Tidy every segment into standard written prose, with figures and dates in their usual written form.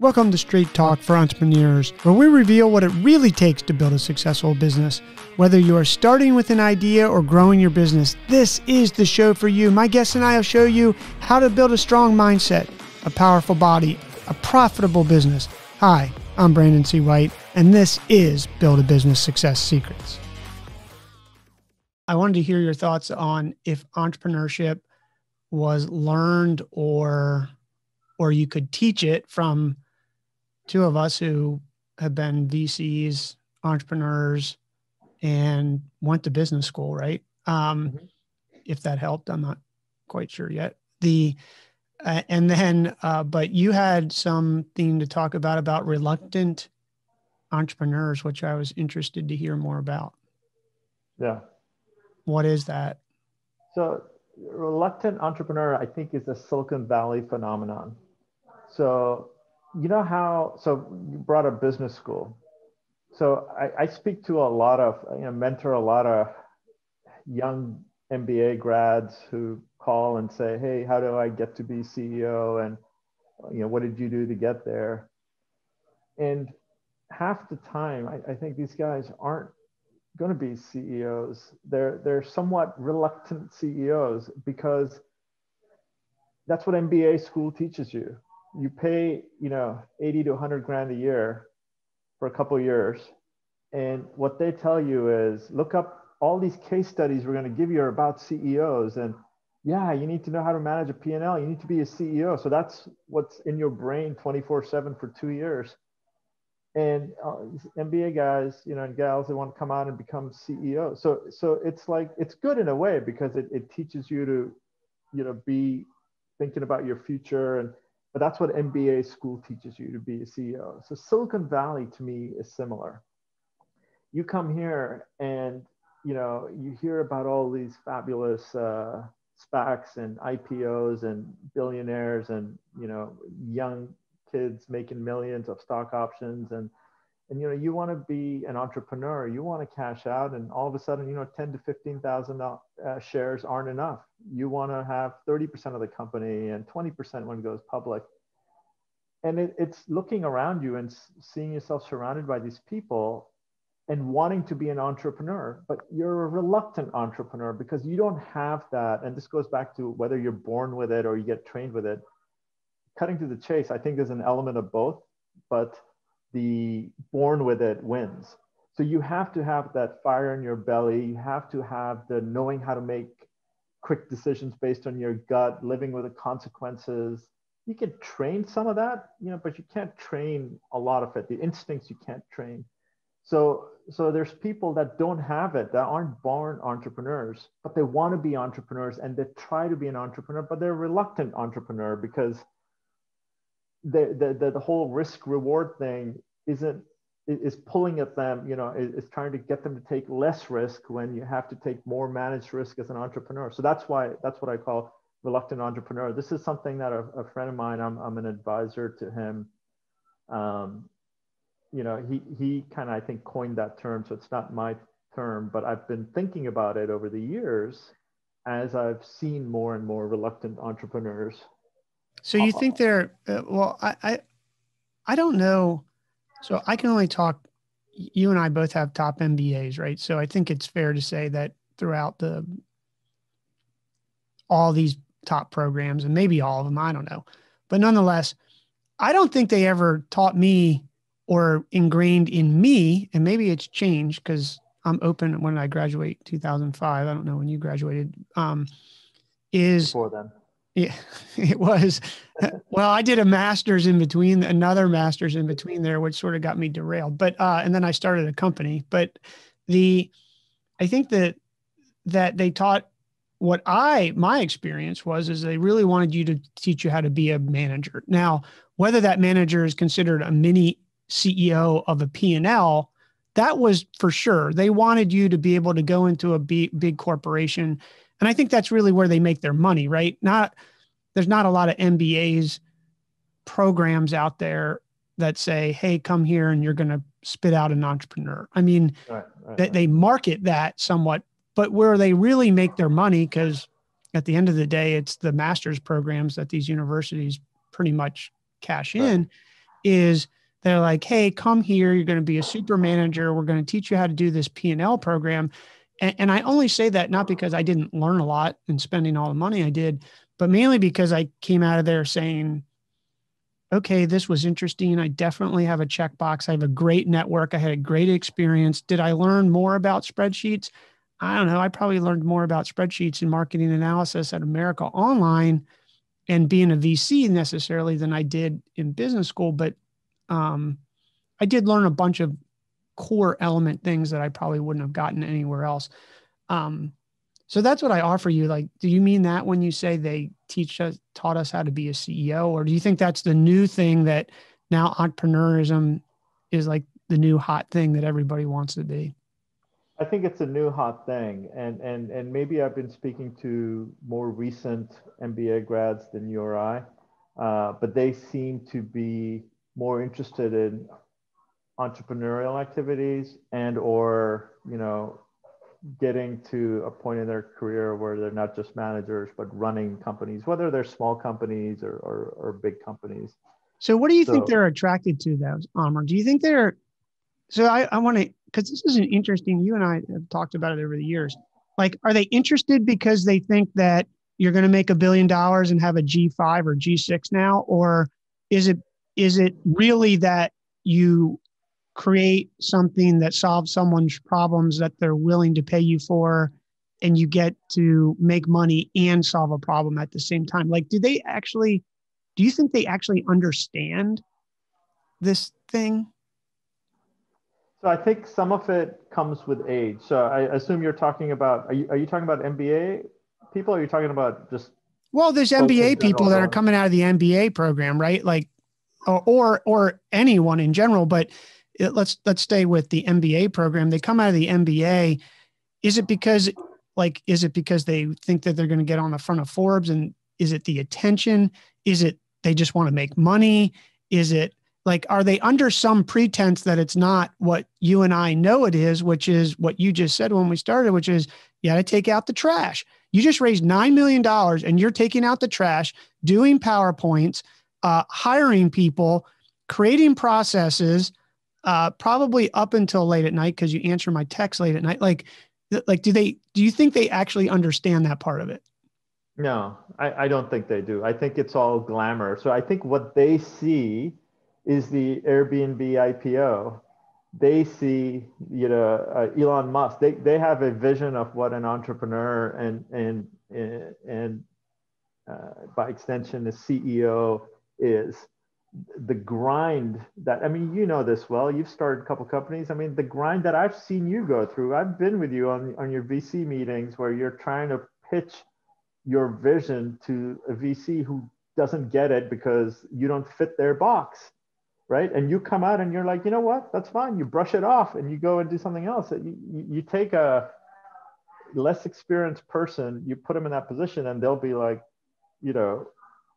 Welcome to Straight Talk for Entrepreneurs, where we reveal what it really takes to build a successful business. Whether you are starting with an idea or growing your business, this is the show for you. My guests and I will show you how to build a strong mindset, a powerful body, a profitable business. Hi, I'm Brandon C. White, and this is Build a Business Success Secrets. I wanted to hear your thoughts on if entrepreneurship was learned or you could teach it from two of us who have been VCs, entrepreneurs, and went to business school, right? If that helped, I'm not quite sure yet. But you had something to talk about reluctant entrepreneurs, which I was interested to hear more about. Yeah. What is that? So reluctant entrepreneur, I think, is a Silicon Valley phenomenon. So you know how, so you brought up business school. So I speak to a lot of, mentor a lot of young MBA grads who call and say, hey, how do I get to be CEO? And, what did you do to get there? And half the time, I think these guys aren't going to be CEOs. They're somewhat reluctant CEOs because that's what MBA school teaches you. You pay, 80 to 100 grand a year for a couple of years. And what they tell you is, look up all these case studies we're going to give you about CEOs. And yeah, you need to know how to manage a P&L. You need to be a CEO. So that's what's in your brain 24/7 for 2 years. And MBA guys, and gals, they want to come out and become CEO. So it's like, it's good in a way because it teaches you to, be thinking about your future. But that's what MBA school teaches you, to be a CEO. So Silicon Valley to me is similar. You come here and, you hear about all these fabulous SPACs and IPOs and billionaires and, young kids making millions of stock options. And you want to be an entrepreneur, you want to cash out, and all of a sudden, 10 to 15,000 shares aren't enough. You want to have 30% of the company and 20% when it goes public. And it's looking around you and seeing yourself surrounded by these people and wanting to be an entrepreneur, but you're a reluctant entrepreneur because you don't have that. And this goes back to whether you're born with it or you get trained with it. Cutting to the chase, I think there's an element of both, but the born with it wins. So you have to have that fire in your belly. You have to have the knowing how to make quick decisions based on your gut, living with the consequences. You can train some of that, but you can't train a lot of it. The instincts you can't train. So there's people that don't have it, that aren't born entrepreneurs, but they want to be entrepreneurs and they try to be an entrepreneur, but they're a reluctant entrepreneur because the whole risk reward thing is pulling at them, is trying to get them to take less risk when you have to take more managed risk as an entrepreneur. So that's what I call reluctant entrepreneur. This is something that a friend of mine, I'm an advisor to him. He kind of, I think, coined that term. So it's not my term, but I've been thinking about it over the years as I've seen more and more reluctant entrepreneurs. So you think they're, I don't know. So I can only talk, you and I both have top MBAs, right? So I think it's fair to say that throughout all these top programs, and maybe all of them, I don't know. But nonetheless, I don't think they ever taught me or ingrained in me, and maybe it's changed because I'm open. When did I graduate? 2005. I don't know when you graduated. Before then. Yeah, it was. Well, I did a master's in between, another master's in between there, which sort of got me derailed. But and then I started a company. But I think that they taught my experience is they really wanted you to teach you how to be a manager. Now, whether that manager is considered a mini CEO of a P&L, that was for sure. They wanted you to be able to go into a big corporation. And I think that's really where they make their money, right? There's not a lot of MBAs programs out there that say, hey, come here and you're going to spit out an entrepreneur. I mean, they market that somewhat, but where they really make their money, because at the end of the day, it's the master's programs that these universities pretty much cash in, is they're like, hey, come here. You're going to be a super manager. We're going to teach you how to do this P&L program. And I only say that not because I didn't learn a lot and spending all the money I did, but mainly because I came out of there saying, okay, this was interesting. I definitely have a checkbox. I have a great network. I had a great experience. Did I learn more about spreadsheets? I don't know. I probably learned more about spreadsheets and marketing analysis at America Online and being a VC necessarily than I did in business school. But um, I did learn a bunch of core element things that I probably wouldn't have gotten anywhere else. Um, so that's what I offer you. Like, do you mean that when you say they taught us how to be a CEO, or do you think that's the new thing that now entrepreneurism is like the new hot thing that everybody wants to be? I think it's a new hot thing, and maybe I've been speaking to more recent MBA grads than you or I, but they seem to be more interested in entrepreneurial activities and or getting to a point in their career where they're not just managers but running companies, whether they're small companies or big companies. So what do you think So they're attracted to, those, Amr? Do you think they're so I want to, because this is an interesting, you and I have talked about it over the years. Like, are they interested because they think that you're going to make $1 billion and have a G5 or G6 now? Or is it, is it really that you create something that solves someone's problems that they're willing to pay you for and you get to make money and solve a problem at the same time? Like, do you think they actually understand this thing? so I think some of it comes with age. So I assume you're talking about, are you talking about MBA people, or are you talking about just Well, there's folks in MBA general people that are going? coming out of the MBA program, right? Like, or anyone in general. But let's stay with the MBA program. They come out of the MBA. Is it because is it because they think that they're going to get on the front of Forbes? And is it the attention? Is it they just want to make money? Is it like, are they under some pretense that it's not what you and I know it is, which is what you just said when we started, which is you got to take out the trash. You just raised $9 million and you're taking out the trash, doing PowerPoints, hiring people, creating processes, probably up until late at night because you answer my text late at night. Like, do you think they actually understand that part of it? No, I don't think they do. I think it's all glamour. So I think what they see is the Airbnb IPO. They see, Elon Musk. They have a vision of what an entrepreneur and by extension, the CEO is. The grind that, I mean, you know this well. You've started a couple companies. I mean, the grind that I've seen you go through. I've been with you on your VC meetings where you're trying to pitch your vision to a VC who doesn't get it because you don't fit their box, right? And you come out and you're like, you know what? That's fine. You brush it off and you go and do something else. You take a less experienced person, you put them in that position, and they'll be like, you know,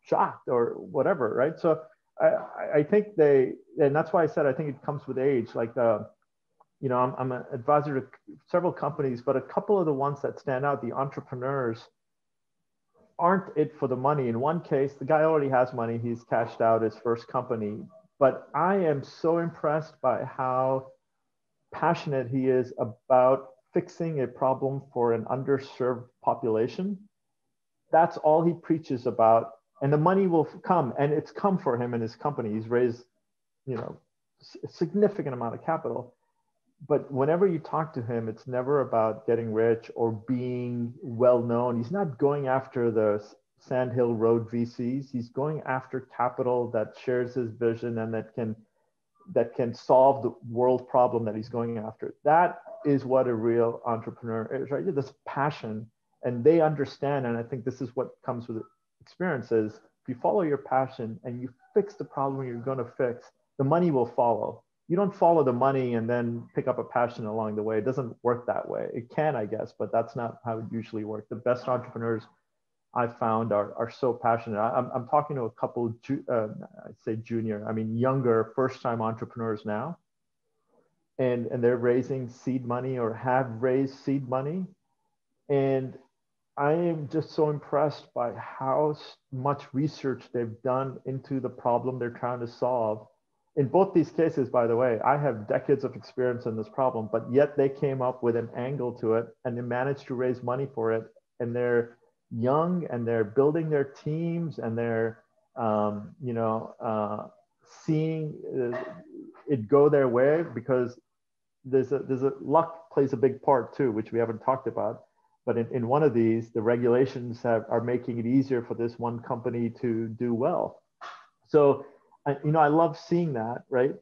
shocked or whatever, right? So I think and that's why I said I think it comes with age. Like, I'm an advisor to several companies, but a couple of the ones that stand out, the entrepreneurs aren't it for the money. In one case, the guy already has money. He's cashed out his first company. But I am so impressed by how passionate he is about fixing a problem for an underserved population. That's all he preaches about. And the money will come, and it's come for him and his company. He's raised, a significant amount of capital. But whenever you talk to him, it's never about getting rich or being well known. He's not going after the Sandhill Road VCs. He's going after capital that shares his vision and that can solve the world problem that he's going after. That is what a real entrepreneur is, right? This passion, and they understand. And I think this is what comes with experiences. If you follow your passion and you fix the problem you're going to fix, the money will follow. You don't follow the money and then pick up a passion along the way. It doesn't work that way. It can, I guess, but that's not how it usually works. The best entrepreneurs I've found are so passionate. I'm talking to a couple, I'd say junior, I mean, younger first-time entrepreneurs now, and they're raising seed money or have raised seed money. And I am just so impressed by how much research they've done into the problem they're trying to solve in both these cases, by the way, I have decades of experience in this problem, but yet they came up with an angle to it and they managed to raise money for it. And they're young and they're building their teams and they're, seeing it go their way, because there's a luck plays a big part too, which we haven't talked about. But in one of these, the regulations are making it easier for this one company to do well. So, I love seeing that, right?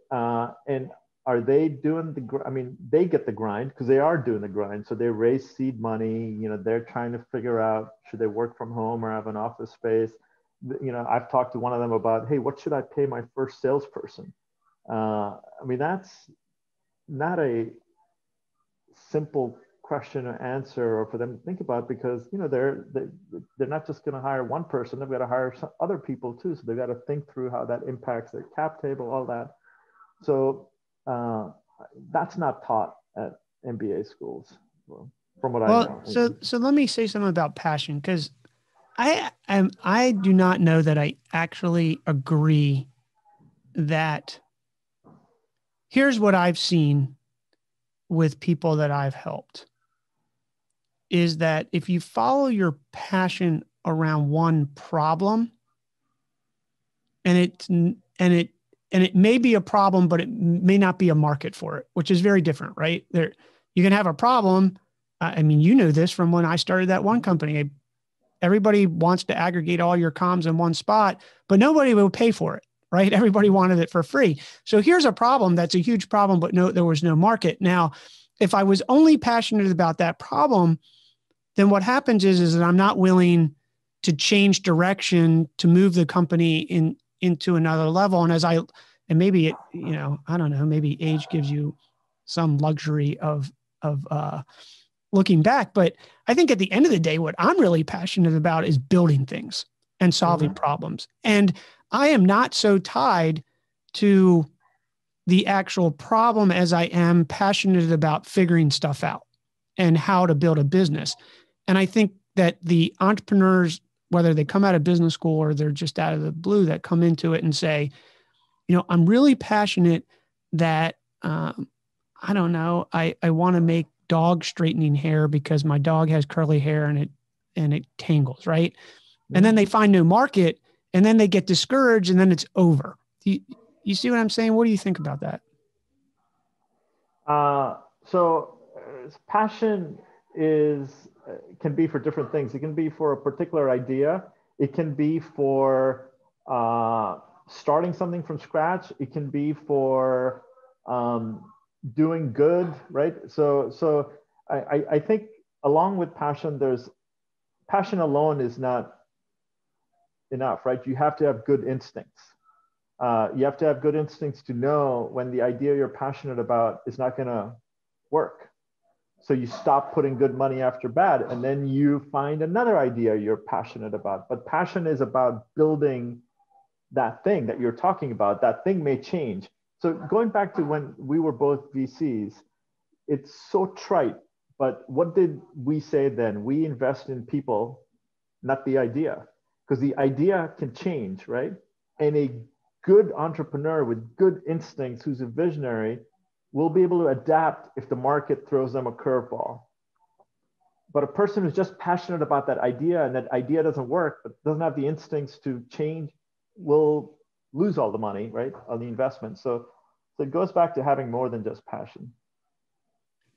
And are they doing I mean, they get the grind because they are doing the grind. So they raise seed money. They're trying to figure out, should they work from home or have an office space? I've talked to one of them about, hey, what should I pay my first salesperson? I mean, that's not a simple question or answer or for them to think about, because they're not just going to hire one person, they've got to hire some other people too, so they've got to think through how that impacts their cap table, all that. So that's not taught at MBA schools, from what I know. So let me say something about passion, because I do not know that I actually agree that. Here's what I've seen with people that I've helped, is that if you follow your passion around one problem, and it may be a problem, but it may not be a market for it, which is very different, right? You can have a problem. I mean, you know this from when I started that one company. Everybody wants to aggregate all your comms in one spot, but nobody will pay for it, right? Everybody wanted it for free. So here's a problem that's a huge problem, but there was no market. Now, if I was only passionate about that problem, then what happens is that I'm not willing to change direction to move the company into another level. And maybe it, I don't know, maybe age gives you some luxury of looking back. But I think at the end of the day, what I'm really passionate about is building things and solving problems. And I am not so tied to the actual problem as I am passionate about figuring stuff out and how to build a business. And I think that the entrepreneurs, whether they come out of business school or they're just out of the blue, that come into it and say, I'm really passionate that, I don't know, I want to make dog straightening hair because my dog has curly hair and it tangles, right? Mm-hmm. And then they find no market, and then they get discouraged, and then it's over. You see what I'm saying? What do you think about that? So passion can be for different things. It can be for a particular idea. It can be for starting something from scratch. It can be for doing good, right? So I think along with passion, passion alone is not enough, right? You have to have good instincts. You have to have good instincts to know when the idea you're passionate about is not going to work. So you stop putting good money after bad, and then you find another idea you're passionate about. But passion is about building that thing that you're talking about. That thing may change. So going back to when we were both VCs, it's so trite, but what did we say then? We invest in people, not the idea, because the idea can change, right? And a good entrepreneur with good instincts, who's a visionary, will be able to adapt if the market throws them a curveball. But a person who's just passionate about that idea and that idea doesn't work, but doesn't have the instincts to change, will lose all the money, right, on the investment. So it goes back to having more than just passion.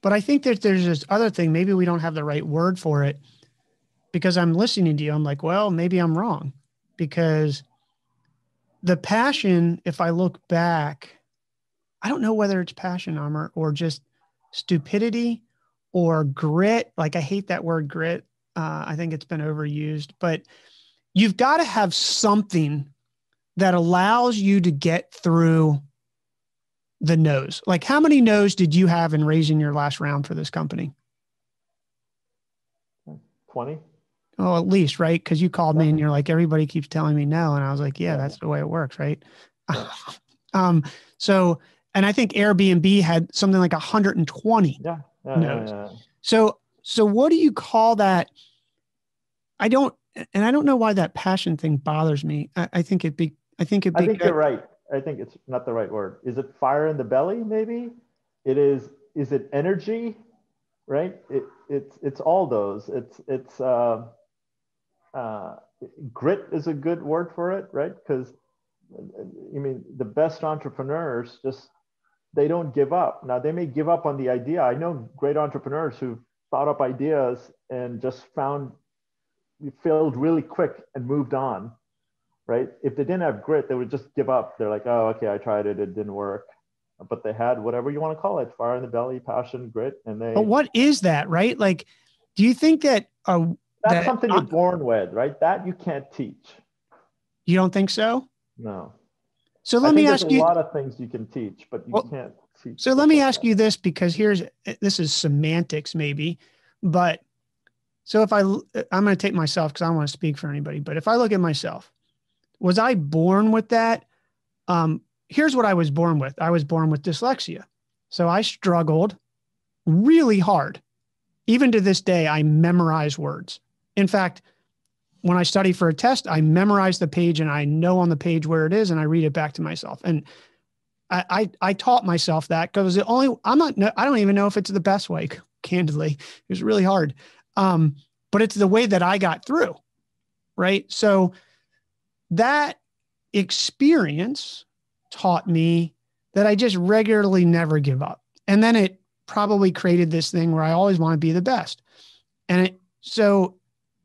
But I think that there's this other thing. Maybe we don't have the right word for it, because I'm listening to you. I'm like, well, maybe I'm wrong, because the passion, if I look back, I don't know whether it's passion, Amer, or just stupidity or grit. Like, I hate that word grit. I think it's been overused, but you've got to have something that allows you to get through the no's. Like, how many no's did you have in raising your last round for this company? 20. Oh, at least, right? Because you called me and you're like, everybody keeps telling me no. And I was like, yeah, that's the way it works, right? Yeah. And I think Airbnb had something like 120 no's. Yeah. So what do you call that? And I don't know why that passion thing bothers me. I think you're right. I think it's not the right word. Is it fire in the belly? Maybe is it energy? Right. It's all those. Uh, Grit is a good word for it, right? Because I mean, the best entrepreneurs just, they don't give up. Now they may give up on the idea. I know great entrepreneurs who thought up ideas and just failed really quick and moved on, right? If they didn't have grit, they would just give up. They're like, oh, okay, I tried it, it didn't work. But they had whatever you want to call it, fire in the belly, passion, grit, and But they. what is that, right? Like, do you think that That's something you're born with, right? That you can't teach. You don't think so? No. So I let me think there's ask a you. lot of things you can teach, but you can't teach. So let me ask you this, because this is semantics maybe, but so if I'm going to take myself, because I don't want to speak for anybody, but if I look at myself, was I born with that? Here's what I was born with. I was born with dyslexia. So I struggled really hard. Even to this day, I memorize words. In fact, when I study for a test, I memorize the page and I know on the page where it is and I read it back to myself. And I taught myself that because I don't even know if it's the best way, candidly. It was really hard. But it's the way that I got through. Right. So that experience taught me that I just regularly never give up. And then it probably created this thing where I always want to be the best. And so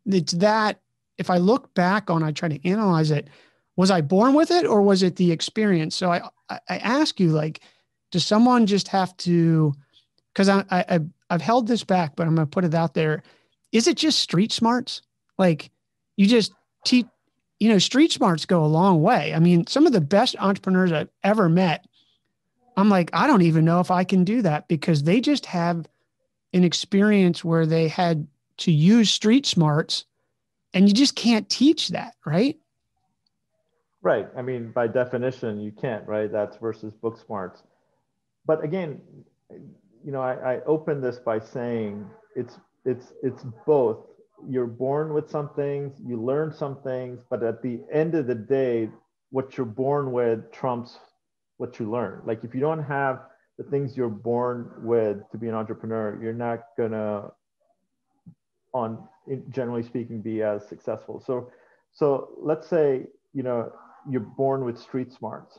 it's that, if I look back on, I try to analyze it, was I born with it or was it the experience? So I ask you, like, does someone just have to, because I've held this back, but I'm going to put it out there. Is it just street smarts? Like, you just teach, street smarts go a long way. I mean, some of the best entrepreneurs I've ever met, I'm like, I don't even know if I can do that, because they just have an experience where they had to use street smarts, and you just can't teach that, right? Right. I mean, by definition, you can't, right? That's versus book smarts. But again, I open this by saying it's both. You're born with some things, you learn some things, but at the end of the day, what you're born with trumps what you learn. Like, if you don't have the things you're born with to be an entrepreneur, you're not gonna, generally speaking, be as successful. So let's say, you're born with street smarts.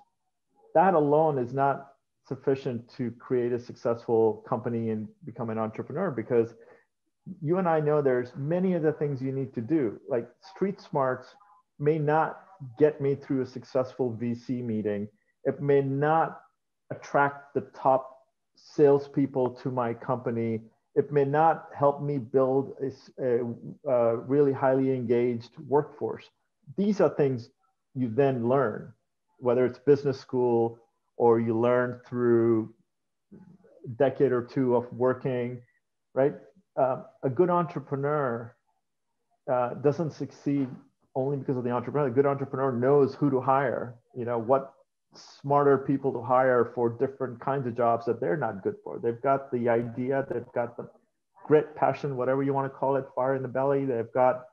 That alone is not sufficient to create a successful company and become an entrepreneur, because you and I know there's many of the things you need to do. Like, street smarts may not get me through a successful VC meeting. It may not attract the top salespeople to my company. It may not help me build a really highly engaged workforce. These are things you then learn, whether it's business school or you learn through a decade or two of working, right? A good entrepreneur doesn't succeed only because of the entrepreneur. A good entrepreneur knows who to hire, what smarter people to hire for different kinds of jobs that they're not good for. They've got the idea, they've got the grit, passion, whatever you want to call it, fire in the belly. They've got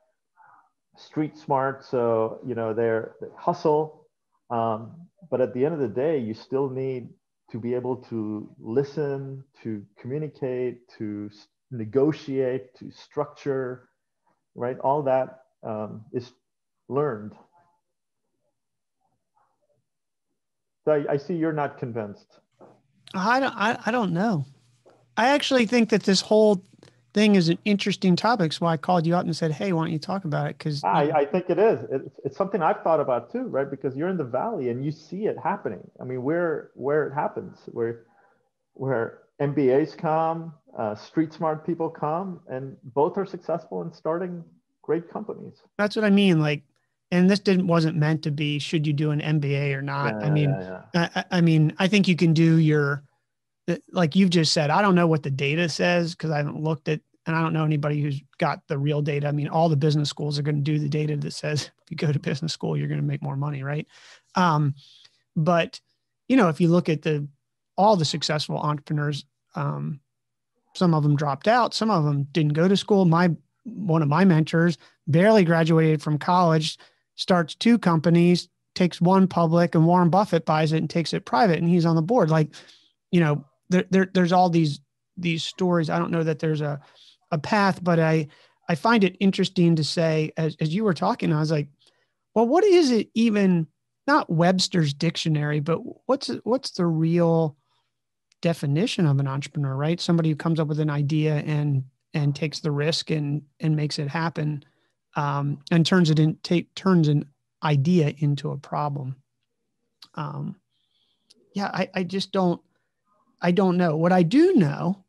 street smart, so they hustle. But at the end of the day, you still need to be able to listen, to communicate, to negotiate, to structure, right? All that is learned. So I see you're not convinced. I don't know. I actually think that this whole thing is an interesting topic. So I called you up and said, hey, why don't you talk about it? Because I think it is. It's something I've thought about too, right? Because you're in the valley and you see it happening. I mean, where it happens, where MBAs come, street smart people come, and both are successful in starting great companies. That's what I mean. Like, and this wasn't meant to be, should you do an MBA or not? I mean, I think you can do like you've just said, I don't know what the data says because I haven't looked at, and I don't know anybody who's got the real data. I mean, all the business schools are going to do the data that says if you go to business school, you're going to make more money, right? But if you look at all the successful entrepreneurs, some of them dropped out, some of them didn't go to school. One of my mentors barely graduated from college, starts 2 companies, takes one public and Warren Buffett buys it and takes it private and he's on the board. Like, you know, there's all these stories. I don't know that there's a path, but I find it interesting to say, as you were talking, I was like, well, what is it even, not Webster's dictionary, but what's the real definition of an entrepreneur, right? Somebody who comes up with an idea and takes the risk and makes it happen, and turns an idea into a problem. I just don't know. What I do know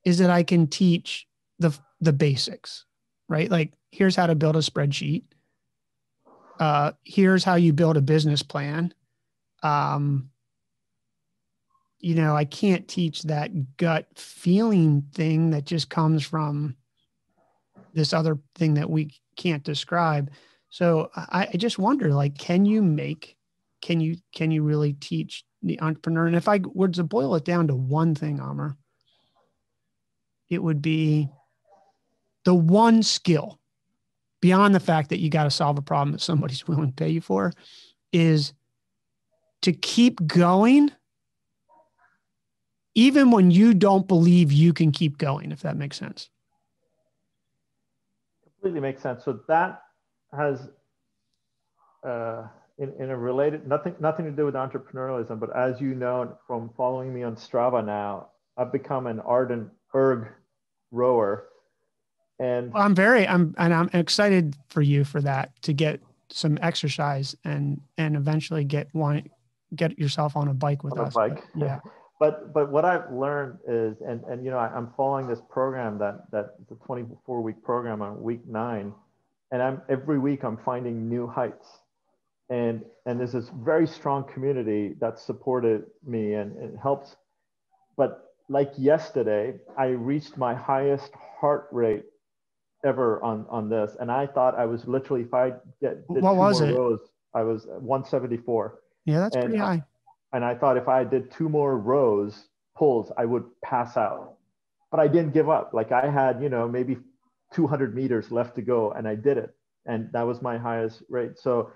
is that I can teach the basics, right? Like, here's how to build a spreadsheet. Here's how you build a business plan. You know, I can't teach that gut feeling thing that just comes from this other thing that we can't describe. So I just wonder, like, can you really teach the entrepreneur? And if I were to boil it down to one thing, Amer, it would be the one skill beyond the fact that you got to solve a problem that somebody's willing to pay you for, is to keep going even when you don't believe you can keep going, if that makes sense. Completely makes sense. So that has, in a related, nothing to do with entrepreneurialism, but as you know from following me on Strava now, I've become an ardent erg rower. And I'm excited for you for that, to get some exercise and eventually get yourself on a bike with us. Bike. But, yeah. But what I've learned is, and you know, I'm following this program that's a 24-week program on week 9, and every week I'm finding new heights, and there's this very strong community that supported me and it helps. But like yesterday, I reached my highest heart rate ever on this, and I thought I was literally, if I did what 2 was more it? rows, I was 174. Yeah, that's pretty high. And I thought if I did 2 more rows pulls, I would pass out. But I didn't give up. Like, I had, you know, maybe 200 meters left to go, and I did it. And that was my highest rate. So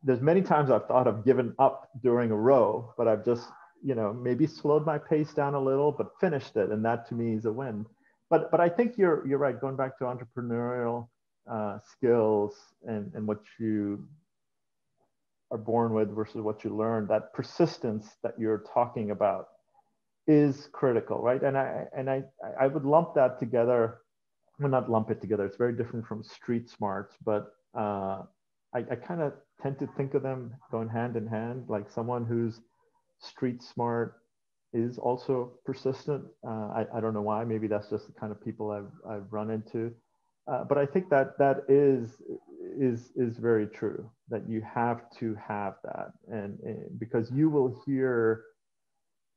there's many times I've thought of giving up during a row, but I've just, you know, maybe slowed my pace down a little, but finished it. And that to me is a win. But I think you're right. Going back to entrepreneurial skills and what you are born with versus what you learn, that persistence that you're talking about is critical, right? And I would lump that together. Well, not lump it together. It's very different from street smarts, but I kind of tend to think of them going hand in hand. Like, someone who's street smart is also persistent. I don't know why. Maybe that's just the kind of people I've run into. But I think that is very true, that you have to have that, and because you will hear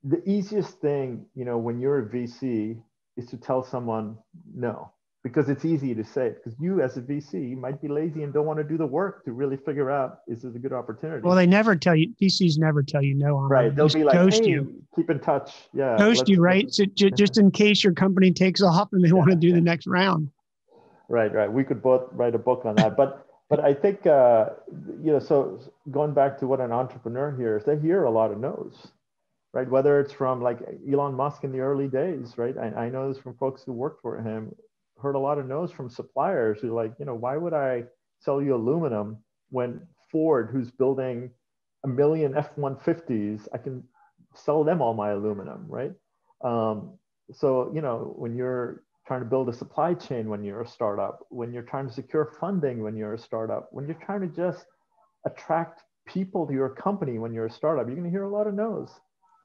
the easiest thing, you know, when you're a VC, is to tell someone no, because it's easy to say it, because you as a VC might be lazy and don't want to do the work to really figure out, is this a good opportunity? Well, VCs never tell you no. Right. They'll be like, ghost hey, you. Keep in touch. Yeah. Ghost you, right? So just in case your company takes off and they want to do the next round. Right. We could both write a book on that. But I think, you know, so going back to what an entrepreneur hears, they hear a lot of no's, right? Whether it's from like Elon Musk in the early days, right? I know this from folks who worked for him, heard a lot of no's from suppliers who like, you know, why would I sell you aluminum when Ford, who's building 1 million F-150s, I can sell them all my aluminum, right? So, you know, when you're trying to build a supply chain, when you're a startup, when you're trying to secure funding, when you're a startup, when you're trying to just attract people to your company, when you're a startup, you're going to hear a lot of no's.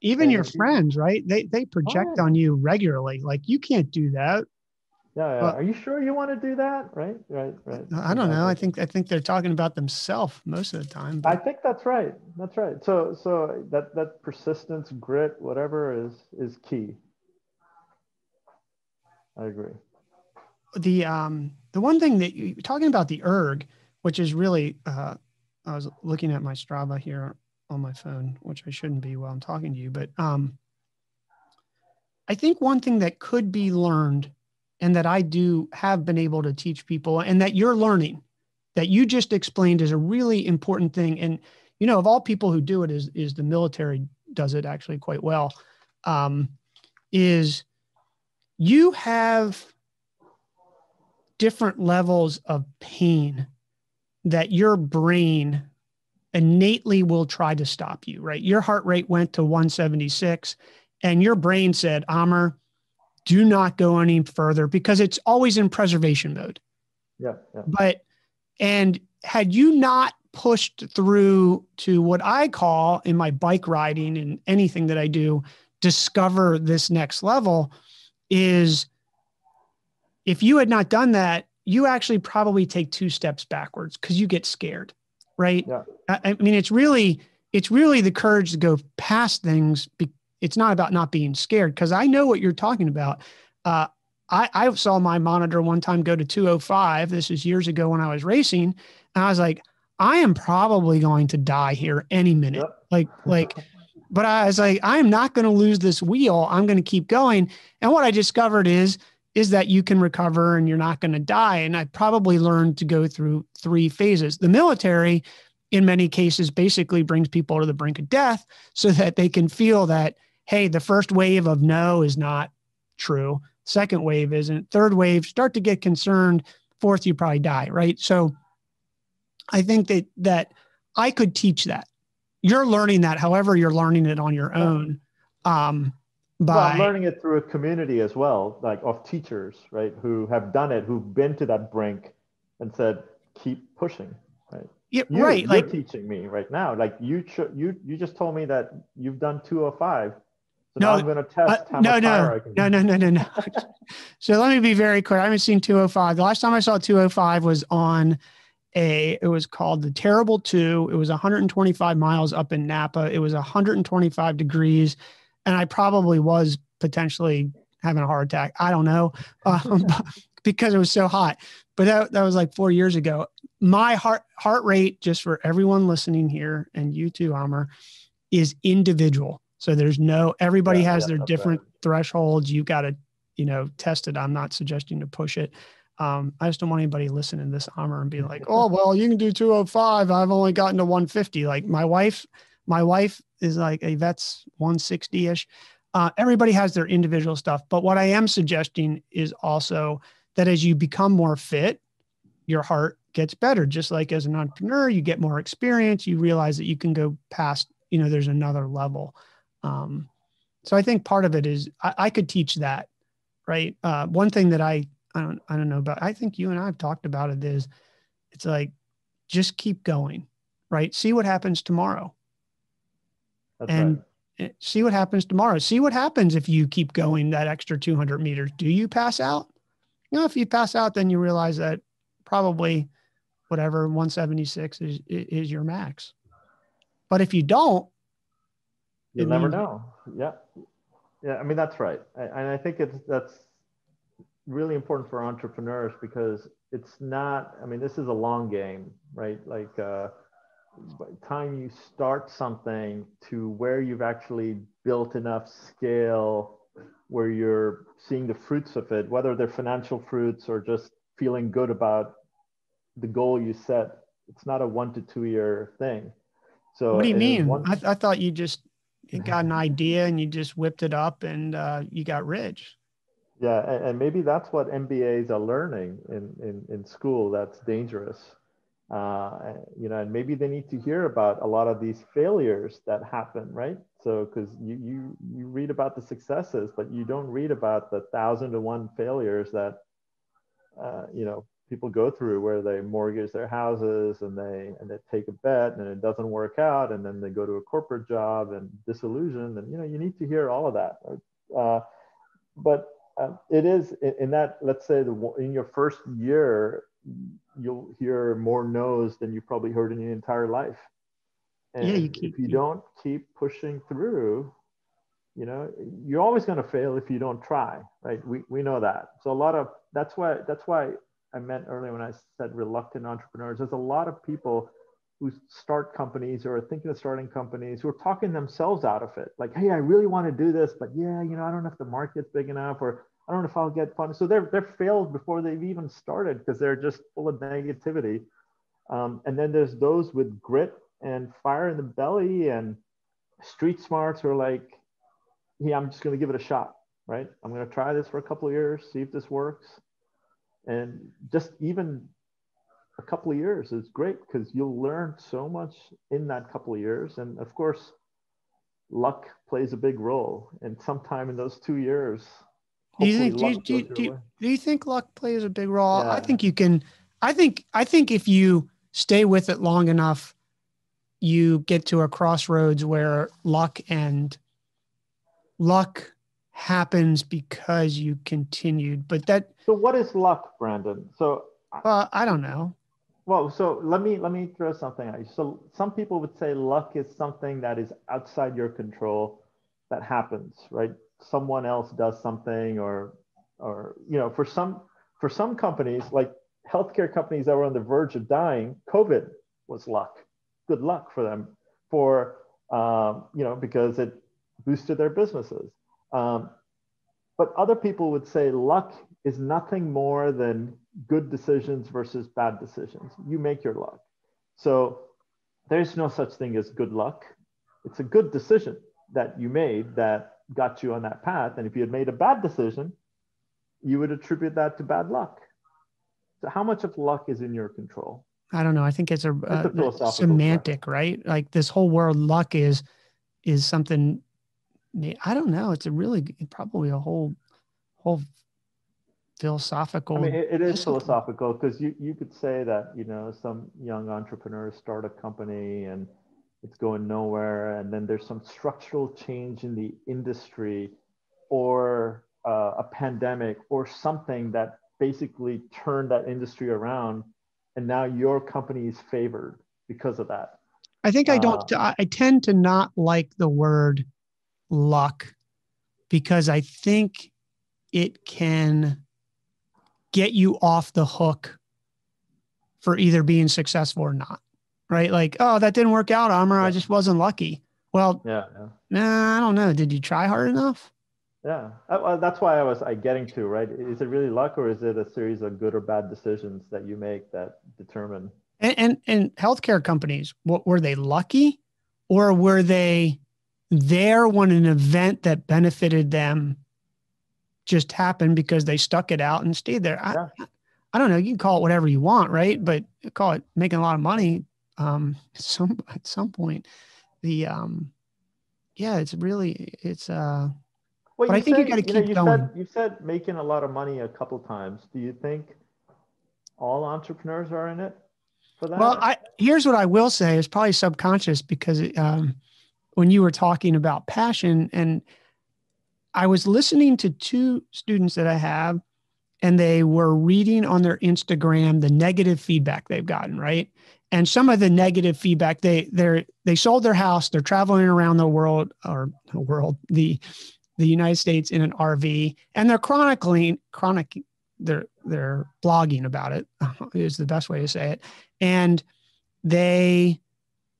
Even your friends, right? They project on you regularly. Like, you can't do that. Yeah. Well, are you sure you want to do that? Right. I don't know. I think they're talking about themselves most of the time. But I think that's right. So that persistence, grit, whatever is key. I agree. The one thing that you're talking about, the erg, which is really, I was looking at my Strava here on my phone, which I shouldn't be while I'm talking to you, but I think one thing that could be learned, and that I have been able to teach people, and that you're learning, that you just explained, is a really important thing. And of all people who do it is the military does it actually quite well, is you have different levels of pain that your brain innately will try to stop you, right? Your heart rate went to 176 and your brain said, Amer, do not go any further, because it's always in preservation mode. Yeah. And had you not pushed through to what I call in my bike riding and anything that I do, discover this next level, is if you had not done that, you actually probably take 2 steps backwards because you get scared, right? Yeah. I mean, it's really the courage to go past things. It's not about not being scared, because I know what you're talking about. I saw my monitor one time go to 205. This is years ago when I was racing. And I was like, I am probably going to die here any minute. Yep. But I was like, I am not going to lose this wheel. I'm going to keep going. And what I discovered is that you can recover and you're not going to die. And I probably learned to go through 3 phases. The military, in many cases, basically brings people to the brink of death so that they can feel that, hey, the first wave of no is not true. Second wave isn't. Third wave, start to get concerned. Fourth, you probably die, right? So I think that I could teach that. You're learning that, however, you're learning it on your own. I'm learning it through a community as well, like of teachers, right, who have done it, who've been to that brink and said, keep pushing, right? Yeah, right. You're teaching me right now. Like you just told me that you've done 205. So now I'm going to test how much higher I can do. No. So let me be very clear. I haven't seen 205. The last time I saw 205 was on it was called the Terrible 2. It was 125 miles up in Napa. It was 125 degrees. And I probably was potentially having a heart attack. I don't know, because it was so hot. But that was like 4 years ago. My heart rate, just for everyone listening here, and you too, Amer, is individual. So there's everybody has their different thresholds. You got to, test it. I'm not suggesting to push it. I just don't want anybody listening to this, Amer, and be like, oh, well, you can do 205. I've only gotten to 150. Like my wife is like a vet's 160-ish. Everybody has their individual stuff. But what I am suggesting is also that as you become more fit, your heart gets better. Just like as an entrepreneur, you get more experience, you realize that you can go past, there's another level. So I think part of it is I could teach that, right? One thing that I don't know about, I think you and I have talked about it, is it's like, just keep going, right? See what happens tomorrow. That's right. See what happens tomorrow. See what happens if you keep going that extra 200 meters. Do you pass out? If you pass out, then you realize that probably whatever 176 is your max. But if you don't, you'll never know. Yeah. I mean, that's right. And I think that's really important for entrepreneurs, because it's not, I mean, this is a long game, right? Like by the time you start something to where you've actually built enough scale where you're seeing the fruits of it, whether they're financial fruits or just feeling good about the goal you set, it's not a 1 to 2 year thing. So what do you mean? I thought you got an idea and you just whipped it up and you got rich. Yeah, and maybe that's what MBAs are learning in school. That's dangerous. And maybe they need to hear about a lot of these failures that happen, right? So, because you read about the successes, but you don't read about the 1,000-to-1 failures that people go through, where they mortgage their houses and they take a bet and it doesn't work out, and then they go to a corporate job and disillusioned, and you need to hear all of that. But it is in that, let's say, in your first year, you'll hear more no's than you probably heard in your entire life. And if you don't keep pushing through, you're always going to fail if you don't try, right? We know that. So that's why I meant earlier when I said reluctant entrepreneurs. There's a lot of people who start companies or are thinking of starting companies who are talking themselves out of it. Like, hey, I really want to do this, but I don't know if the market's big enough, or I don't know if I'll get funded. So they're failed before they've even started because they're just full of negativity. And then there's those with grit and fire in the belly and street smarts were like, yeah, I'm just going to give it a shot, right? I'm going to try this for a couple of years, see if this works. And just even a couple of years is great because you'll learn so much in that couple of years. And of course, luck plays a big role. And sometime in those 2 years, Do you hopefully think luck goes your way. do you think luck plays a big role? I Yeah. think you can. I think if you stay with it long enough, you get to a crossroads where luck happens because you continued. But that, So what is luck, Brandon? So I don't know. well, so let me throw something at you. So some people would say luck is something that is outside your control that happens, right? Someone else does something, or for some companies like healthcare companies that were on the verge of dying, COVID was luck. Good luck for them, for because it boosted their businesses. Um, but other people would say luck is nothing more than good decisions versus bad decisions. You make your luck. So there's no such thing as good luck. It's a good decision that you made that got you on that path. And if you had made a bad decision, you would attribute that to bad luck. So how much of luck is in your control? I don't know. I think it's It's a philosophical semantic, question. right? Like this whole world, luck is something. I don't know. It's probably a whole I philosophical mean, it is discipline. philosophical because you could say that, some young entrepreneurs start a company and it's going nowhere. And then there's some structural change in the industry, or a pandemic or something that basically turned that industry around. And now your company is favored because of that. I think I don't. Uh, I tend to not like the word luck because I think it can get you off the hook for either being successful or not. Right? Like, oh, that didn't work out, Amer. I yeah, just wasn't lucky. Well, yeah, yeah. nah, I don't know. Did you try hard enough? Yeah, well, that's why I getting to, right? Is it really luck, or is it a series of good or bad decisions that you make that determine? And healthcare companies, what were they lucky, or were they there when an event that benefited them just happened because they stuck it out and stayed there? Yeah, I don't know. You can call it whatever you want, right? But call it making a lot of money. At some point, the yeah, well, but I you think you say, got to keep going. you said making a lot of money a couple times. Do you think all entrepreneurs are in it for Well, that? I here's what I will say is probably subconscious because when you were talking about passion, and I was listening to two students that I have, and they were reading on their Instagram the negative feedback they've gotten, right? And some of the negative feedback, they sold their house, they're traveling around the world, or the world, the United States in an RV, and they're they're blogging about it is the best way to say it. And they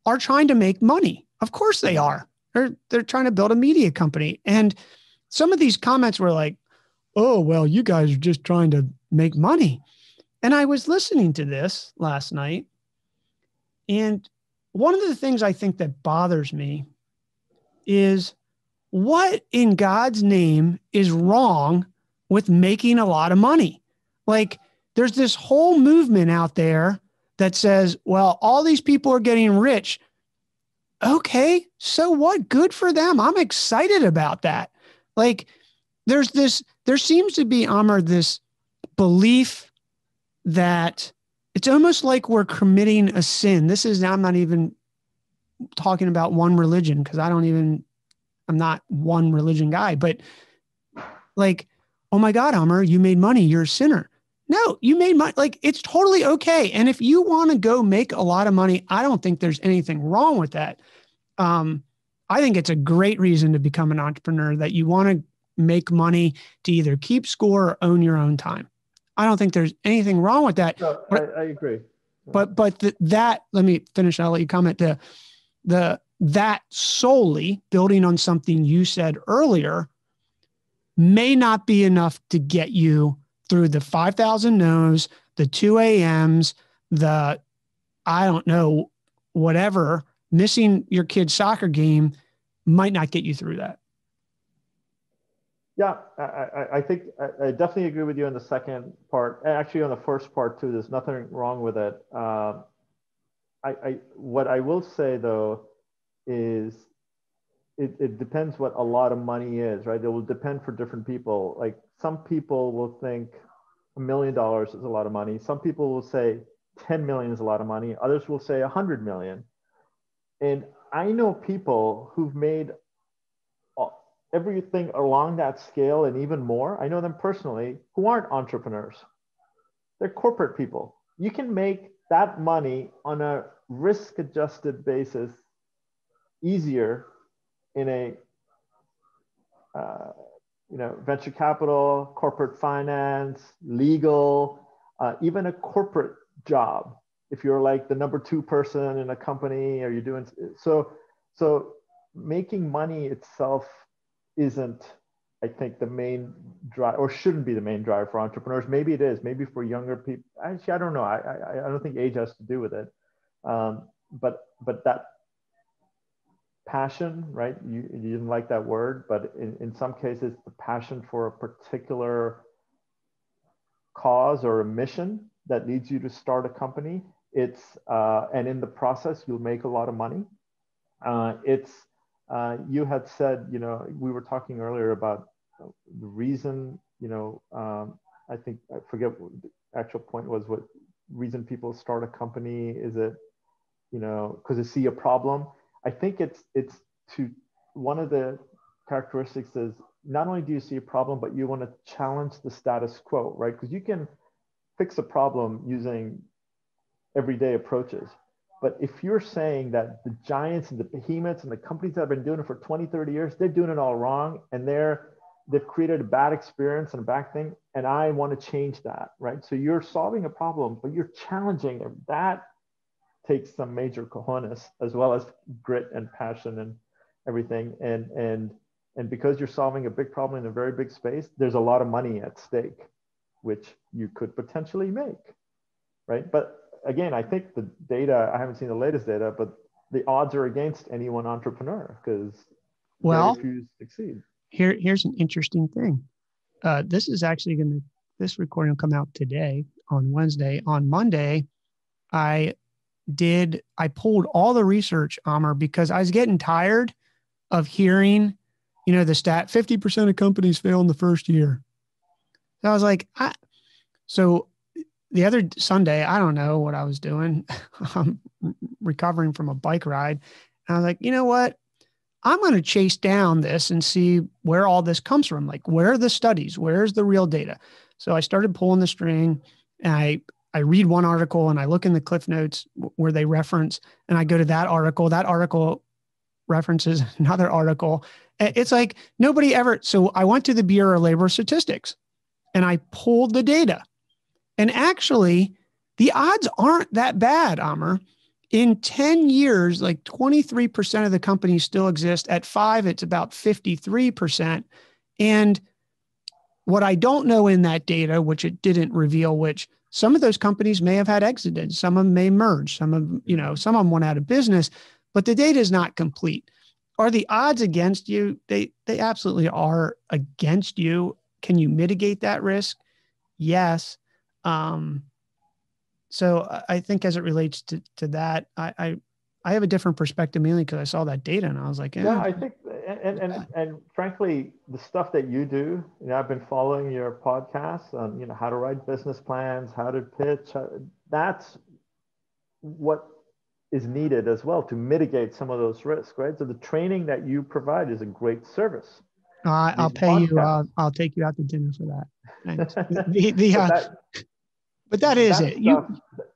are trying to make money. Of course they are. They're trying to build a media company. And some of these comments were like, oh, well, you guys are just trying to make money. And I was listening to this last night. And one of the things I think that bothers me is what in God's name is wrong with making a lot of money? Like, there's this whole movement out there that says, well, all these people are getting rich. Okay, so what? Good for them. I'm excited about that. Like, there seems to be, Amer, this belief that it's almost like we're committing a sin. I'm not even talking about one religion because I'm not one religion guy, but like, oh my God, Amer, you made money. You're a sinner. No, you made money. Like, it's totally okay. And if you want to go make a lot of money, I don't think there's anything wrong with that. Um, I think it's a great reason to become an entrepreneur, that you want to make money to either keep score or own your own time. I don't think there's anything wrong with that. No, But I agree. that, let me finish. I'll let you comment. That solely building on something you said earlier may not be enough to get you through the 5,000 no's, the 2 a.m.s, the, I don't know, whatever missing your kid's soccer game might not get you through that. Yeah, I think I definitely agree with you on the second part. Actually, on the first part too, there's nothing wrong with it. What I will say though is it depends what a lot of money is, right? It will depend for different people. Like some people will think $1 million is a lot of money. Some people will say 10 million is a lot of money. Others will say 100 million. And I know people who've made everything along that scale and even more. I know them personally who aren't entrepreneurs. They're corporate people. You can make that money on a risk adjusted basis easier in a venture capital, corporate finance, legal, even a corporate job. If you're like the number 2 person in a company, or you're doing so making money itself isn't, I think, the main drive, or shouldn't be the main drive for entrepreneurs. Maybe it is. Maybe for younger people. Actually, I don't know. I don't think age has to do with it. But that passion, right? You didn't like that word, but in some cases, the passion for a particular cause or a mission that leads you to start a company. And in the process, you'll make a lot of money. You had said, we were talking earlier about the reason, I think, I forget what the actual point was, what reason people start a company. Is it, because they see a problem? I think it's to, one of the characteristics is not only do you see a problem, but you want to challenge the status quo, right? Because you can fix a problem using everyday approaches. But if you're saying that the giants and the behemoths and the companies that have been doing it for 20, 30 years, they're doing it all wrong, and they've created a bad experience and a bad thing, and I want to change that, right? So you're solving a problem, but you're challenging them. That takes some major cojones, as well as grit and passion and everything. And because you're solving a big problem in a very big space, there's a lot of money at stake, which you could potentially make, right? But again, I think the data, I haven't seen the latest data, but the odds are against any one entrepreneur, because very few succeed. Here's an interesting thing. This is actually this recording will come out today on Wednesday. On Monday, I pulled all the research, Amer, because I was getting tired of hearing, the stat 50% of companies fail in the first year. So I was like, so the other Sunday, I don't know what I was doing. I'm recovering from a bike ride. And I was like, you know what? I'm going to chase down this and see where all this comes from. Like, where are the studies? Where's the real data? So I started pulling the string, and I read one article and I look in the Cliff Notes where they reference, and I go to that article. That article references another article. It's like nobody ever. So I went to the Bureau of Labor Statistics and I pulled the data. And actually, the odds aren't that bad, Amer. In 10 years, like 23% of the companies still exist. At 5, it's about 53%. And what I don't know in that data, which it didn't reveal, which some of those companies may have had exited, some of them may merge, some of them went out of business, but the data is not complete. Are the odds against you? They absolutely are against you. Can you mitigate that risk? Yes. So I think as it relates to that, I have a different perspective, mainly because I saw that data and I was like, yeah, I think, and frankly, the stuff that you do, I've been following your podcasts on, how to write business plans, how to pitch. That's what is needed as well to mitigate some of those risks, right? So the training that you provide is a great service. I'll pay you. I'll take you out to dinner for that. But that is it.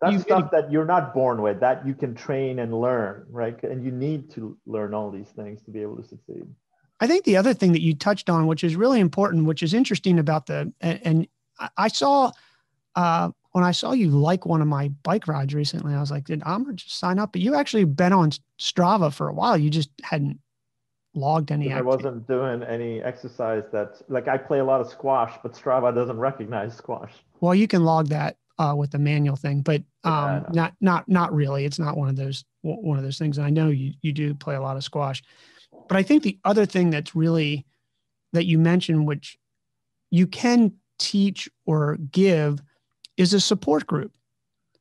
That's stuff that you're not born with, that you can train and learn, right? And you need to learn all these things to be able to succeed. I think the other thing that you touched on, which is really important, which is interesting about and I saw, when I saw you like one of my bike rides recently, I was like, did Amer just sign up? But you actually been on Strava for a while. You just hadn't logged any. I wasn't doing any exercise. That's like, I play a lot of squash, but Strava doesn't recognize squash. Well, you can log that with the manual thing, but not really. It's not one of those things. And I know you do play a lot of squash, but I think the other thing that's really that you mentioned, which you can teach or give, is a support group,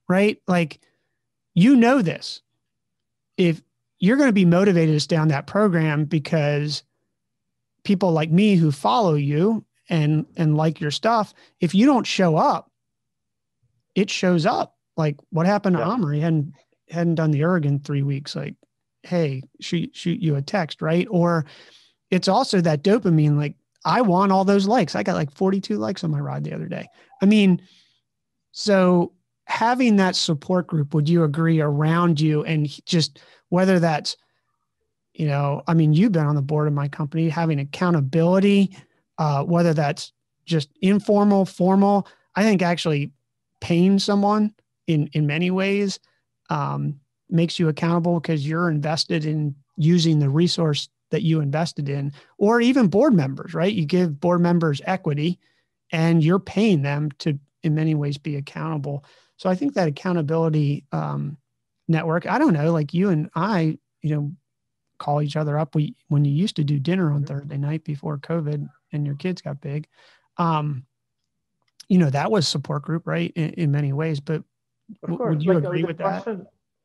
right? Like, this, if you're going to be motivated to stay on that program because people like me who follow you and like your stuff, if you don't show up, it shows up. Like what happened to Amer? He hadn't done the erg in 3 weeks. Like, hey, shoot you a text, right? Or it's also that dopamine. Like, I want all those likes. I got like 42 likes on my ride the other day. I mean, so having that support group, would you agree, around you, and just whether that's, I mean, you've been on the board of my company, having accountability, whether that's just informal, formal, I think actually paying someone in many ways makes you accountable because you're invested in using the resource that you invested in, or even board members, right? You give board members equity and you're paying them to, in many ways, be accountable. So I think that accountability network, I don't know, like you and I, call each other up. When you used to do dinner on Thursday night before COVID and your kids got big, that was support group, right? In many ways, but would you agree with that?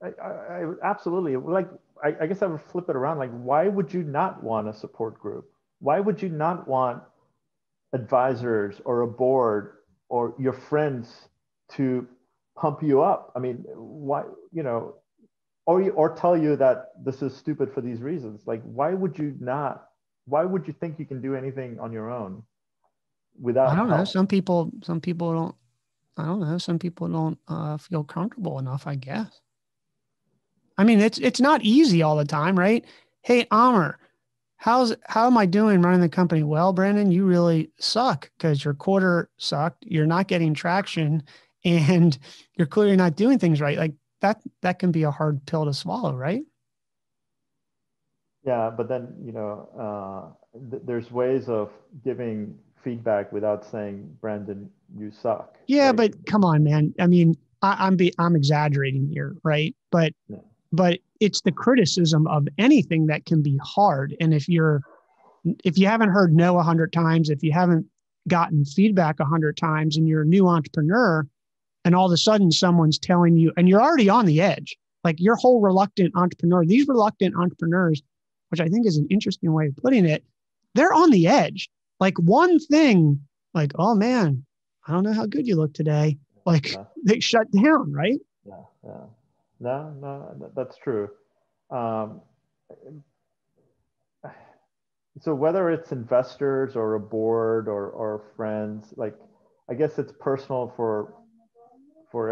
I absolutely. Like, I guess I would flip it around. Like, why would you not want a support group? Why would you not want advisors or a board or your friends to pump you up? I mean, why, or tell you that this is stupid for these reasons? Like, why would you think you can do anything on your own without I don't know. help? Some people don't, I don't know. Some people don't feel comfortable enough, I guess. I mean, it's not easy all the time, right? Hey, Amer, how am I doing running the company? Well, Brandon, you really suck because your quarter sucked. You're not getting traction and you're clearly not doing things right. Like that can be a hard pill to swallow, right? Yeah, but then, there's ways of giving feedback without saying, Brandon, you suck. Yeah, Right? but come on, man. I mean, I'm exaggerating here, right? But Yeah. but it's the criticism of anything that can be hard. And if you haven't heard no 100 times, if you haven't gotten feedback 100 times and you're a new entrepreneur and all of a sudden someone's telling you, and you're already on the edge, like your whole reluctant entrepreneur, these reluctant entrepreneurs, which I think is an interesting way of putting it, they're on the edge. Like one thing, like, oh man, I don't know how good you look today. Like they shut down, right? Yeah. Yeah. No, that's true. Um, so whether it's investors or a board or friends, like, I guess it's personal for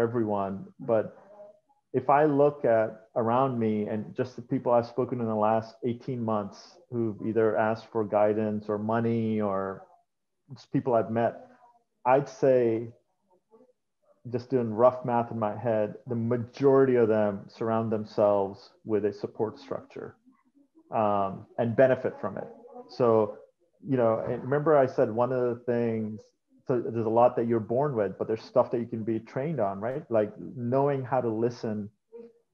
everyone. But if I look at around me and just the people I've spoken in the last 18 months who've either asked for guidance or money or just people I've met, I'd say, just doing rough math in my head, the majority of them surround themselves with a support structure and benefit from it. So, and remember I said one of the things, so there's a lot that you're born with, but there's stuff that you can be trained on, right? Like knowing how to listen,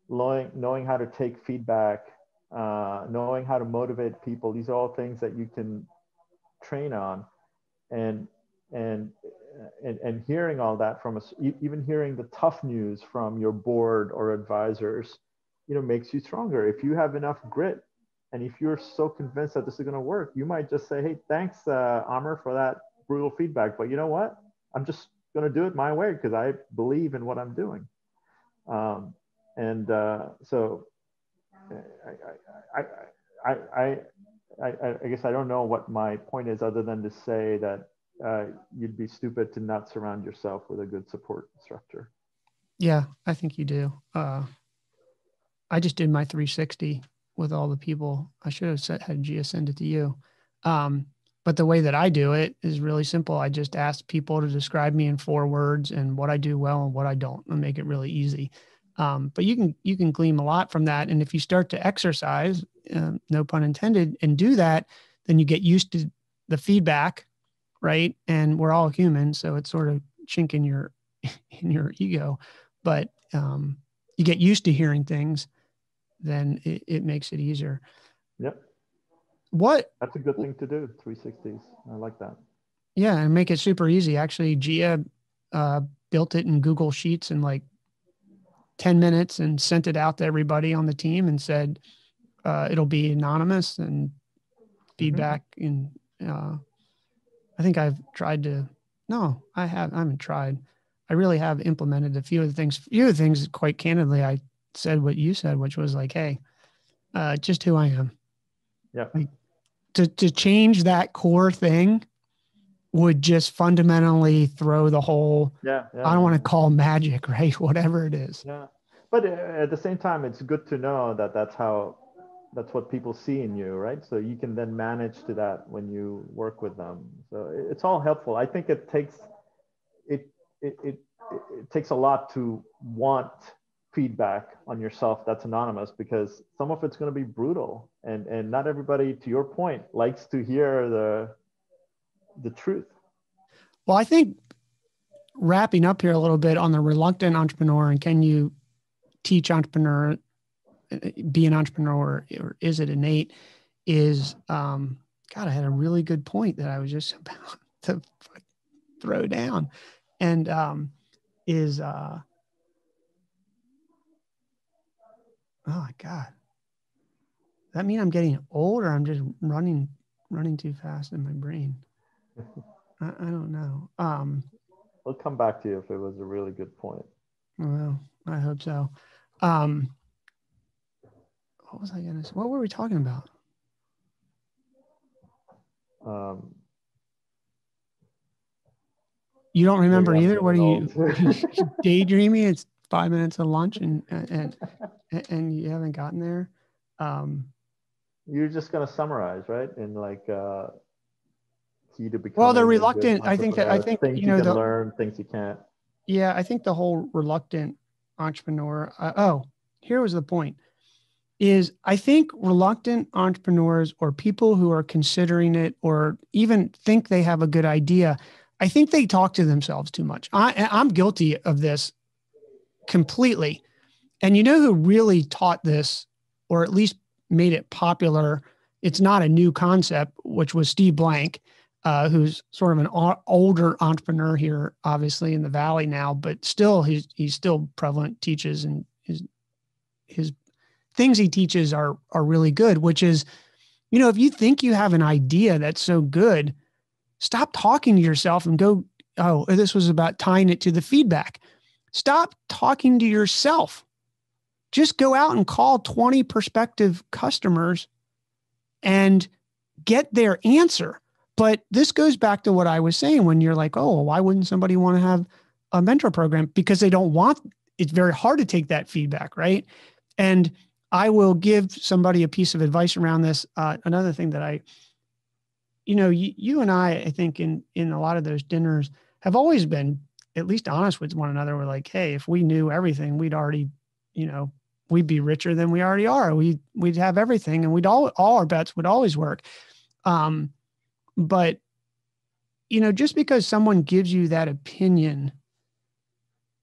knowing how to take feedback, knowing how to motivate people. These are all things that you can train on. And and and hearing all that from us, even hearing the tough news from your board or advisors, makes you stronger. If you have enough grit, and if you're so convinced that this is going to work, you might just say, hey, thanks, Amer, for that brutal feedback, but you know what, I'm just going to do it my way because I believe in what I'm doing. So I guess I don't know what my point is other than to say that you'd be stupid to not surround yourself with a good support structure. Yeah, I think you do. I just did my 360 with all the people. I should have had Gia send it to you. But the way that I do it is really simple. I just ask people to describe me in 4 words and what I do well and what I don't, and make it really easy. But you can glean a lot from that. And if you start to exercise, no pun intended, and do that, then you get used to the feedback, right? And we're all human, so it's sort of chink in in your ego, but you get used to hearing things, then it makes it easier. Yep. That's a good thing to do. 360s. I like that. Yeah, and make it super easy. Actually, Gia built it in Google Sheets in like 10 minutes and sent it out to everybody on the team and said it'll be anonymous and feedback. And I think I've tried to. No, I haven't tried. I really have implemented a few of the things. Quite candidly, I said what you said, which was like, hey, just who I am. Yeah. Like, to change that core thing would just fundamentally throw the whole, I don't want to call magic, right? Whatever it is. Yeah. But at the same time, it's good to know that that's what people see in you, right? So you can then manage to that when you work with them. So it's all helpful. I think it takes a lot to want feedback on yourself that's anonymous, because some of it's going to be brutal, and not everybody, to your point, likes to hear the truth. Well, I think wrapping up here a little bit on the reluctant entrepreneur, and can you teach be an entrepreneur, or is it innate, is God, I had a really good point that I was just about to throw down, and is oh my God, does that mean I'm getting old, or I'm just running too fast in my brain? I don't know. I'll come back to you if it was a really good point. Well, I hope so. What was I going to say? What were we talking about? You don't remember either? What are you daydreaming? It's 5 minutes of lunch and you haven't gotten there. You're just going to summarize, right? In like key to becoming. Well, the reluctant, I think things you can learn, things you can't. Yeah, I think the whole reluctant entrepreneur. Here was the point. Is I think reluctant entrepreneurs, or people who are considering it, or even think they have a good idea, I think they talk to themselves too much. I'm guilty of this completely. And you know who really taught this, or at least made it popular? It's not a new concept, which was Steve Blank, who's sort of an older entrepreneur here, obviously in the Valley now, but still he's still prevalent, teaches, and his things he teaches are really good, which is, if you think you have an idea that's so good, stop talking to yourself and go, oh, this was about tying it to the feedback. Stop talking to yourself. Just go out and call 20 prospective customers and get their answer. But this goes back to what I was saying when you're like, oh, why wouldn't somebody want to have a mentor program? Because they don't want, it's very hard to take that feedback, right? And I will give somebody a piece of advice around this. Another thing that you and I think in a lot of those dinners have always been at least honest with one another. We're like, hey, if we knew everything, we'd already, we'd be richer than we already are. We'd have everything, and all our bets would always work. But just because someone gives you that opinion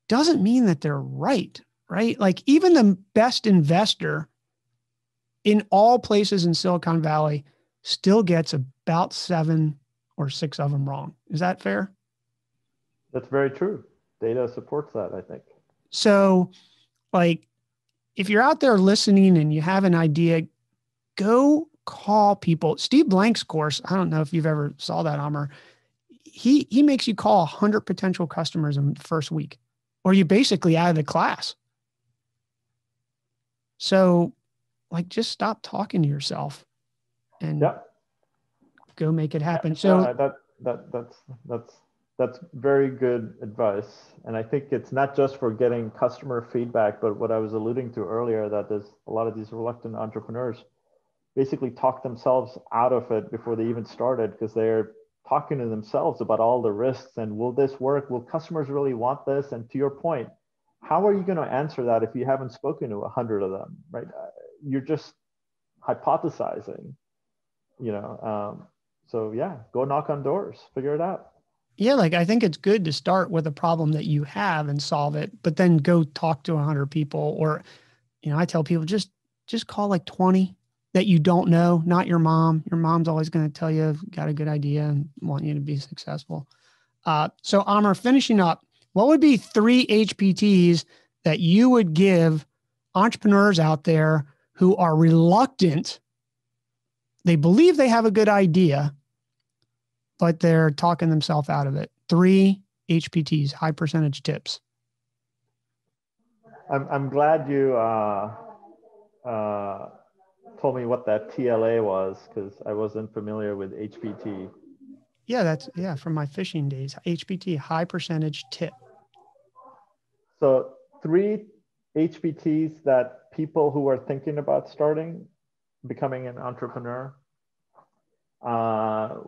doesn't mean that they're right. Right? Like even the best investor in all places in Silicon Valley still gets about 7 or 6 of them wrong. Is that fair? That's very true. Data supports that, I think. So, like, if you're out there listening and you have an idea, go call people. Steve Blank's course, I don't know if you've ever saw that, Amer. He makes you call 100 potential customers in the first week, or you basically out of the class. So, like, just stop talking to yourself and go make it happen. So that's very good advice. And I think it's not just for getting customer feedback, but what I was alluding to earlier, that there's a lot of these reluctant entrepreneurs basically talk themselves out of it before they even started, because they're talking to themselves about all the risks and will this work? Will customers really want this? And to your point, how are you going to answer that if you haven't spoken to 100 of them, right? You're just hypothesizing, So yeah, go knock on doors, figure it out. Yeah, like I think it's good to start with a problem that you have and solve it, but then go talk to 100 people. Or, I tell people just call like 20 that you don't know, not your mom. Your mom's always going to tell you got a good idea and want you to be successful. So Amer, finishing up, what would be 3 HPTs that you would give entrepreneurs out there who are reluctant? They believe they have a good idea, but they're talking themselves out of it. 3 HPTs, high percentage tips. I'm glad you told me what that TLA was, because I wasn't familiar with HPT. Yeah, that's from my fishing days. HPT, high percentage tip. So 3 HPTs that people who are thinking about becoming an entrepreneur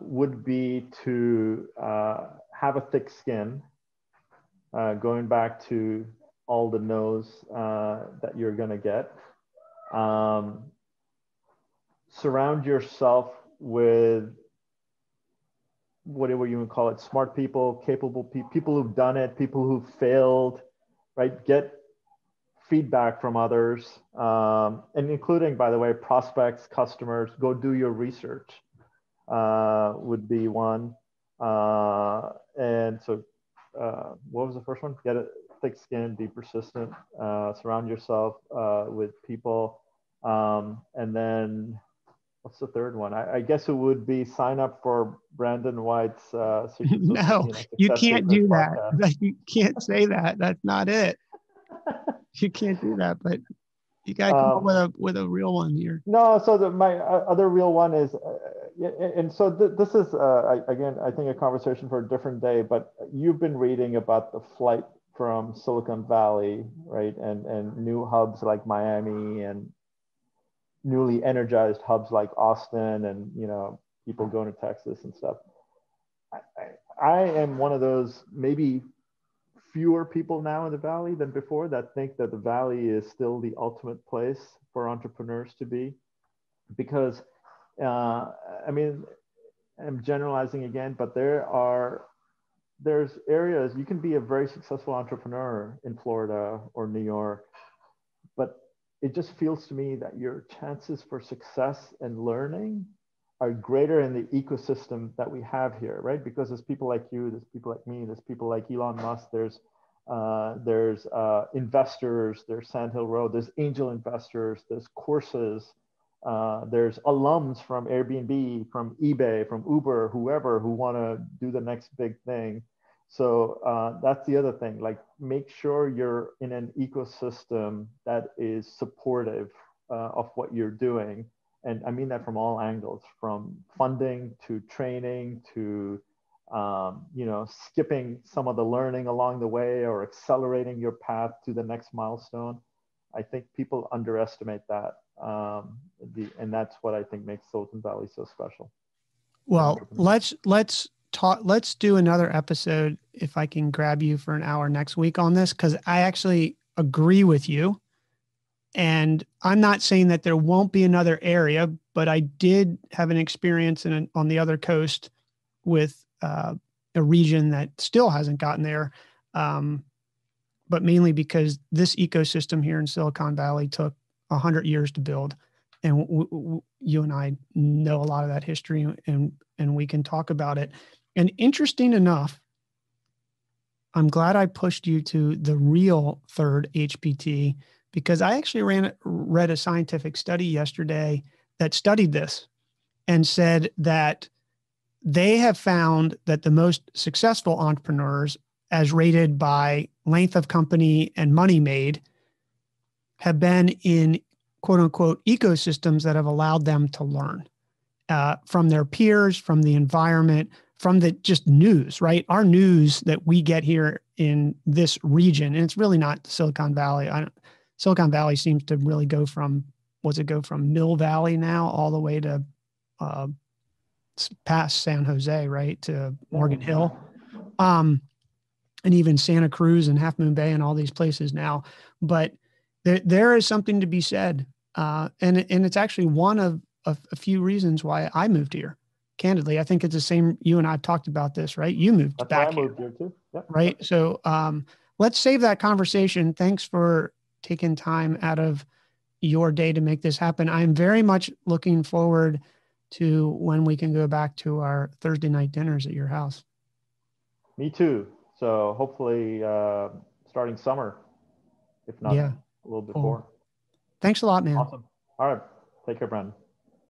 would be to have a thick skin, going back to all the no's that you're going to get. Surround yourself with whatever you would call it, smart people, capable people who've done it, people who've failed, right? Get feedback from others, and including, by the way, prospects, customers. Go do your research would be one. And so what was the first one? Get a thick skin, be persistent, surround yourself with people. And then what's the third one? I guess it would be sign up for Brandon White's Secrets of No, you Success can't Secrets do that. podcast. You can't say that. That's not it. You can't do that, but you got to come up with a real one here. No, so my other real one is, and so this is, again, I think a conversation for a different day, but you've been reading about the flight from Silicon Valley, right? And new hubs like Miami and newly energized hubs like Austin, and, people going to Texas and stuff. I am one of those maybe fewer people now in the Valley than before that think that the Valley is still the ultimate place for entrepreneurs to be, because I mean, I'm generalizing again, but there's areas you can be a very successful entrepreneur in Florida or New York, but it just feels to me that your chances for success and learning are greater in the ecosystem that we have here, right? Because there's people like you, there's people like me, there's people like Elon Musk, there's investors, there's Sand Hill Road, there's angel investors, there's courses, there's alums from Airbnb, from eBay, from Uber, whoever, who want to do the next big thing. So that's the other thing, like make sure you're in an ecosystem that is supportive of what you're doing. And I mean that from all angles, from funding to training to skipping some of the learning along the way or accelerating your path to the next milestone. I think people underestimate that. And that's what I think makes Silicon Valley so special. Well, let's do another episode if I can grab you for an hour next week on this, because I actually agree with you. And I'm not saying that there won't be another area, but I did have an experience on the other coast with a region that still hasn't gotten there, but mainly because this ecosystem here in Silicon Valley took 100 years to build. And you and I know a lot of that history, and we can talk about it. And interesting enough, I'm glad I pushed you to the real third HPT, because I actually read a scientific study yesterday that studied this and said that they have found that the most successful entrepreneurs, as rated by length of company and money made, have been in quote unquote ecosystems that have allowed them to learn from their peers, from the environment, from the just news, right? Our news that we get here in this region, and it's really not Silicon Valley. Silicon Valley seems to really go from Mill Valley now all the way to past San Jose, right, to Morgan Hill, and even Santa Cruz and Half Moon Bay and all these places now. But there is something to be said, and it's actually one of a few reasons why I moved here. candidly, I think it's the same. You and I have talked about this, right? You moved That's why back I here, moved here too. Yep. right? So let's save that conversation. Thanks for taking time out of your day to make this happen. I'm very much looking forward to when we can go back to our Thursday night dinners at your house. Me too. So hopefully starting summer, if not Yeah, a little cool. before. Thanks a lot, man. Awesome. All right. Take care, Brandon.